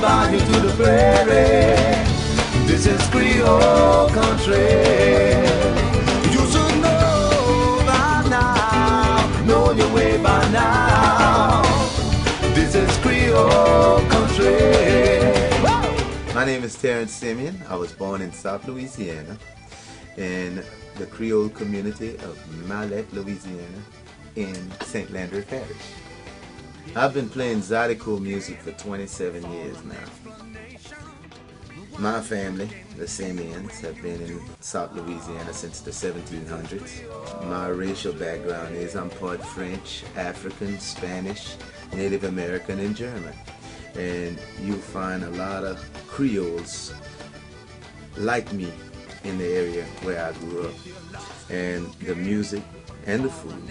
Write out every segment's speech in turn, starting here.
bayou to the prairie. This is Creole country. You should know by now, know your way by now. This is Creole country. My name is Terrence Simeon. I was born in South Louisiana in the Creole community of Mallette, Louisiana in St. Landry Parish. I've been playing Zydeco music for 27 years now. My family, the Simeons, have been in South Louisiana since the 1700s. My racial background is I'm part French, African, Spanish, Native American, and German. And you'll find a lot of Creoles like me in the area where I grew up. And the music and the food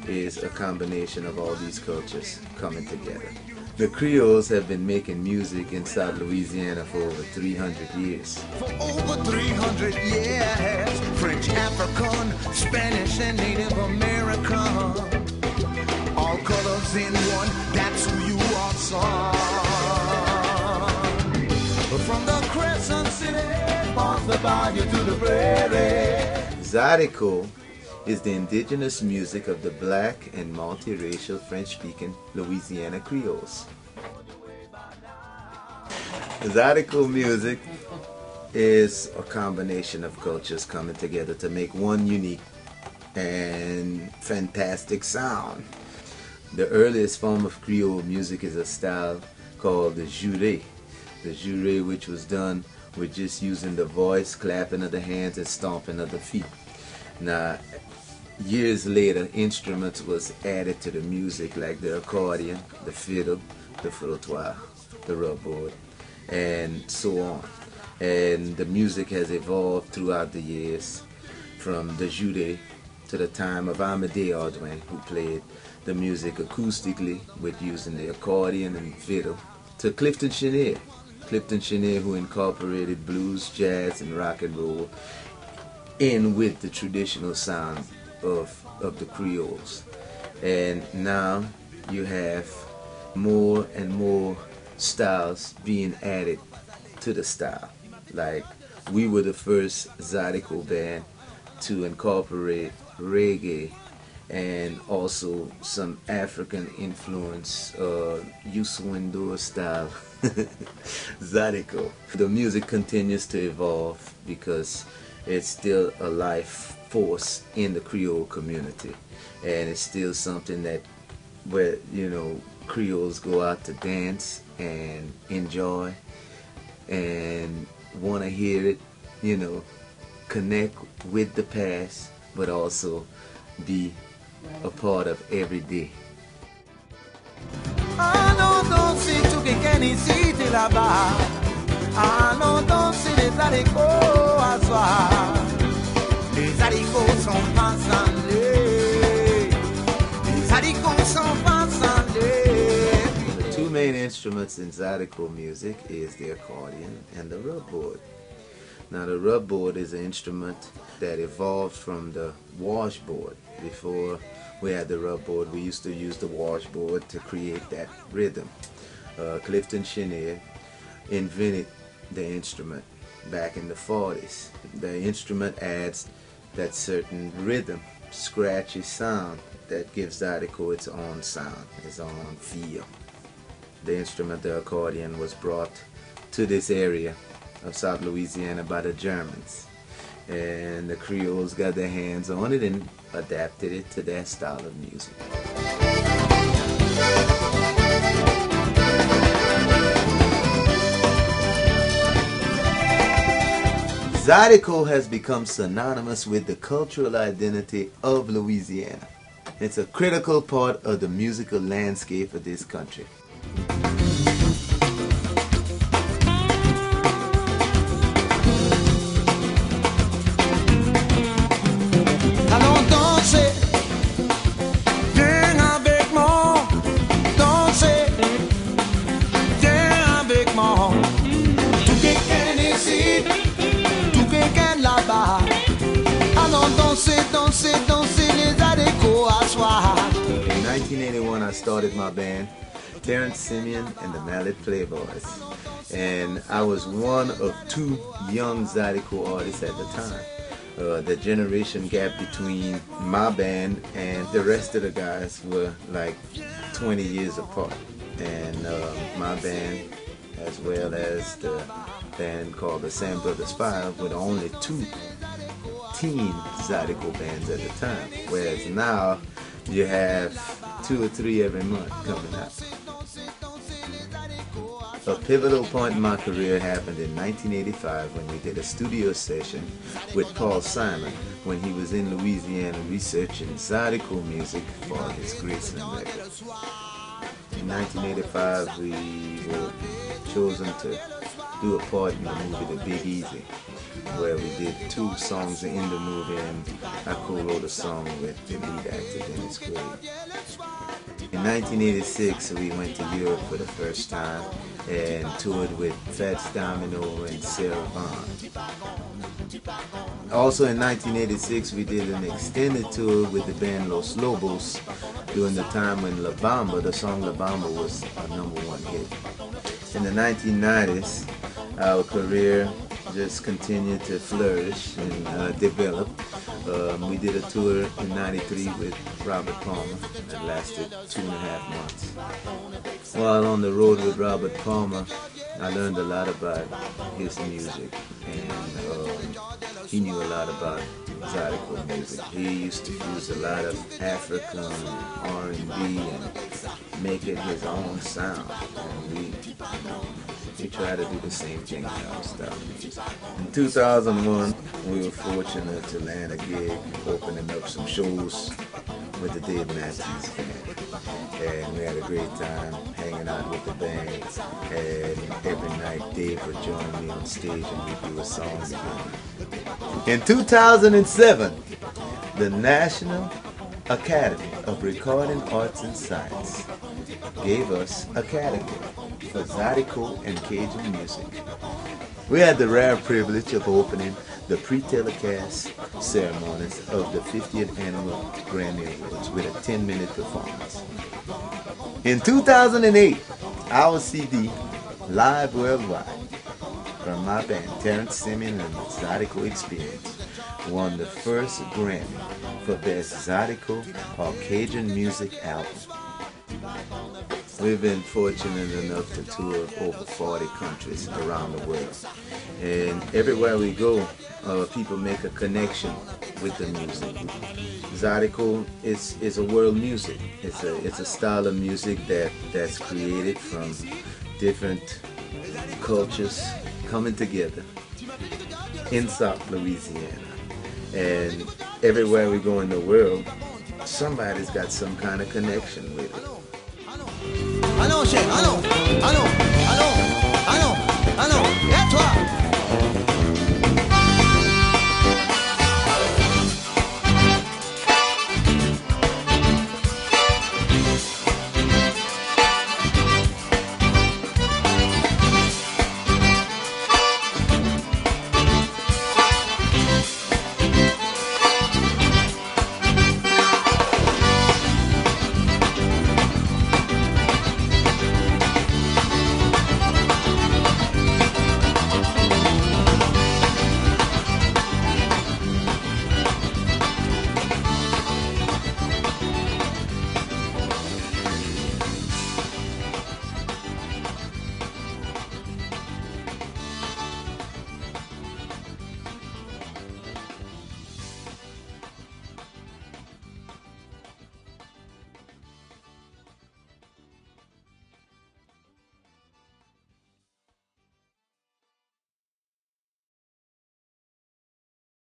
is a combination of all these cultures coming together. The Creoles have been making music in South Louisiana for over 300 years. For over 300 years, French, African, Spanish, and Native American, all colors in one, that's who you are, son. From the Crescent City, past the bayou to the prairie. Zydeco is the indigenous music of the black and multiracial French-speaking Louisiana Creoles. Zydeco music is a combination of cultures coming together to make one unique and fantastic sound. The earliest form of Creole music is a style called the juré. The juré, which was done with just using the voice, clapping of the hands, and stomping of the feet. Now, years later, instruments was added to the music like the accordion, the fiddle, the frottoir, the rubboard, and so on. And the music has evolved throughout the years, from the juré to the time of Amédée Audouin, who played the music acoustically with using the accordion and fiddle, to Clifton Chenier. Clifton Chenier, who incorporated blues, jazz, and rock and roll in with the traditional sound of the Creoles. And now you have more and more styles being added to the style. Like, we were the first Zydeco band to incorporate reggae and also some African influence, Youssou N'Dour style Zydeco. The music continues to evolve because it's still a life force in the Creole community, and it's still something that where, you know, Creoles go out to dance and enjoy and want to hear it, you know, connect with the past, but also be a part of every day. Allons danser tout quelqu'un ici de là-bas. Allons danser les Zydeco à soir. Les Zydeco sont pas allés. Les Zydeco sont pas allés. The two main instruments in Zydeco music is the accordion and the rubboard. Now, the rubboard is an instrument that evolved from the washboard. Before we had the rubboard, we used to use the washboard to create that rhythm. Clifton Chenier invented the instrument back in the 40s. The instrument adds that certain rhythm, scratchy sound that gives Zydeco its own sound, its own feel. The instrument, the accordion, was brought to this area of South Louisiana by the Germans, and the Creoles got their hands on it and adapted it to their style of music. Zydeco has become synonymous with the cultural identity of Louisiana. It's a critical part of the musical landscape of this country. In 1981, I started my band, Terrence Simeon and the Mallet Playboys. And I was one of two young Zydeco artists at the time. The generation gap between my band and the rest of the guys were like 20 years apart. And my band, as well as the band called the Sam Brothers 5, were the only two teen Zydeco bands at the time. Whereas now, you have 2 or 3 every month coming out. A pivotal point in my career happened in 1985 when we did a studio session with Paul Simon when he was in Louisiana researching Zydeco music for his Graceland record. In 1985 we were chosen to do a part in the movie The Big Easy, where we did 2 songs in the movie, and I co-wrote a song with the lead actor Dennis Quaid. In 1986 we went to Europe for the first time and toured with Fats Domino and Sarah Vaughan. Also in 1986 we did an extended tour with the band Los Lobos during the time when La Bamba, the song La Bamba, was a '1 hit. In the 1990s, our career just continued to flourish and develop. We did a tour in '93 with Robert Palmer that lasted 2.5 months. While on the road with Robert Palmer, I learned a lot about his music, and he knew a lot about Zydeco music. He used to use a lot of African R&B and make it his own sound. And we try to do the same thing in our style music. In 2001, we were fortunate to land a gig opening up some shows with the Dave Matthews Band. And we had a great time hanging out with the band. And every night Dave would join me on stage and we'd do a song together. In 2007, the National Academy of Recording Arts and Science gave us a category for Zydeco and Cajun music. We had the rare privilege of opening the pre-telecast ceremonies of the 50th annual Grammy Awards with a 10-minute performance. In 2008, our CD, Live Worldwide, from my band Terrence Simeon and the Zydeco Experience, won the first Grammy for Best Zydeco or Cajun Music Album. We've been fortunate enough to tour over 40 countries around the world. And everywhere we go, people make a connection with the music. Zydeco is a world music. It's a style of music that's created from different cultures coming together in South Louisiana. And everywhere we go in the world, somebody's got some kind of connection with it. I know.